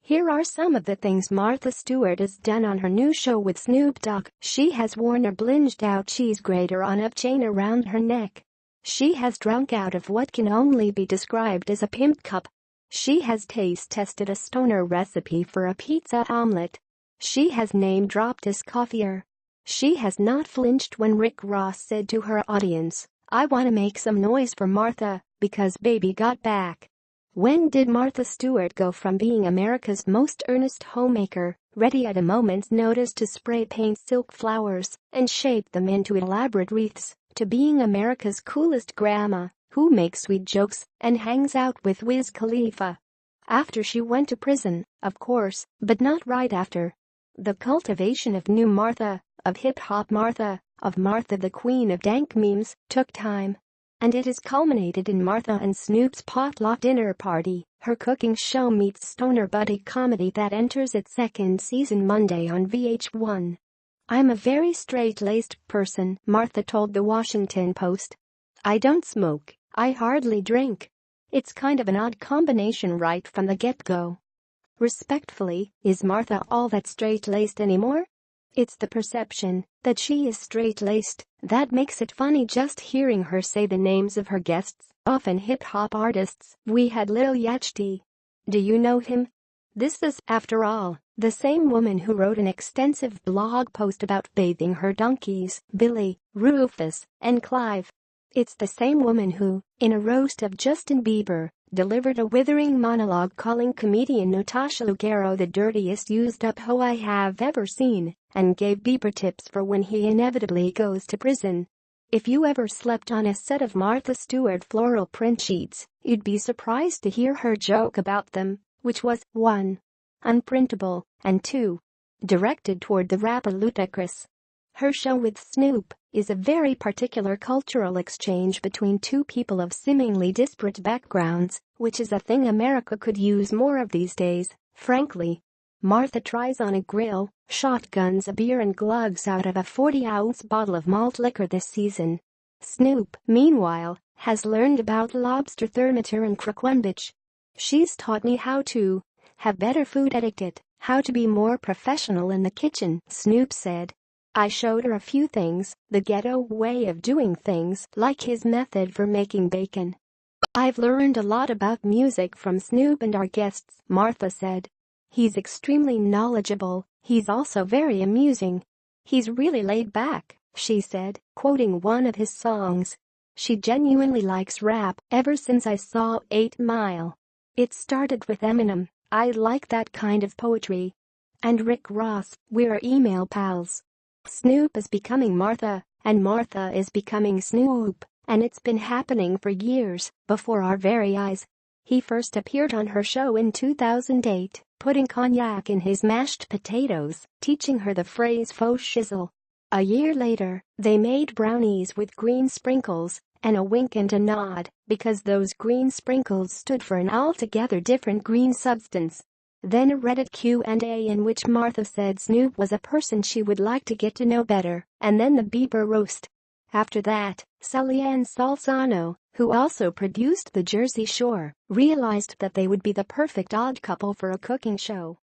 Here are some of the things Martha Stewart has done on her new show with Snoop Dogg. She has worn a blinged-out cheese grater on a chain around her neck. She has drunk out of what can only be described as a pimp cup. She has taste-tested a stoner recipe for a pizza omelet. She has name-dropped Escoffier. She has not flinched when Rick Ross said to her audience, "I want to make some noise for Martha, because baby got back." When did Martha Stewart go from being America's most earnest homemaker, ready at a moment's notice to spray paint silk flowers and shape them into elaborate wreaths, to being America's coolest grandma, who makes sweet jokes and hangs out with Wiz Khalifa? After she went to prison, of course, but not right after. The cultivation of new Martha, of hip-hop Martha, of Martha the Queen of dank memes, took time. And it has culminated in Martha and Snoop's Potluck dinner party, her cooking show meets stoner buddy comedy that enters its second season Monday on VH1. "I'm a very straight-laced person," Martha told the Washington Post. "I don't smoke, I hardly drink. It's kind of an odd combination right from the get-go." Respectfully, is Martha all that straight-laced anymore? It's the perception that she is straight-laced that makes it funny just hearing her say the names of her guests, often hip-hop artists. "We had Lil Yachty. Do you know him? This is, after all, the same woman who wrote an extensive blog post about bathing her donkeys, Billy, Rufus, and Clive. It's the same woman who, in a roast of Justin Bieber, delivered a withering monologue calling comedian Natasha Leggero the dirtiest used-up hoe I have ever seen, and gave Bieber tips for when he inevitably goes to prison. If you ever slept on a set of Martha Stewart floral print sheets, you'd be surprised to hear her joke about them, which was 1. Unprintable, and 2. Directed toward the rapper Ludacris. Her show with Snoop is a very particular cultural exchange between two people of seemingly disparate backgrounds, which is a thing America could use more of these days, frankly. Martha tries on a grill, shotguns a beer and glugs out of a 40-ounce bottle of malt liquor this season. Snoop, meanwhile, has learned about lobster thermometer and croquembich. "She's taught me how to have better food etiquette, how to be more professional in the kitchen," Snoop said. "I showed her a few things, the ghetto way of doing things, like his method for making bacon. I've learned a lot about music from Snoop and our guests," Martha said. "He's extremely knowledgeable, he's also very amusing. He's really laid back," she said, quoting one of his songs. She genuinely likes rap ever since I saw 8 Mile. It started with Eminem, I like that kind of poetry. And Rick Ross, we're email pals. Snoop is becoming Martha, and Martha is becoming Snoop, and it's been happening for years, before our very eyes. He first appeared on her show in 2008, putting cognac in his mashed potatoes, teaching her the phrase faux shizzle. A year later, they made brownies with green sprinkles, and a wink and a nod, because those green sprinkles stood for an altogether different green substance. Then a Reddit Q&A in which Martha said Snoop was a person she would like to get to know better, and then the Bieber roast. After that, Kellyanne Salzano, who also produced The Jersey Shore, realized that they would be the perfect odd couple for a cooking show.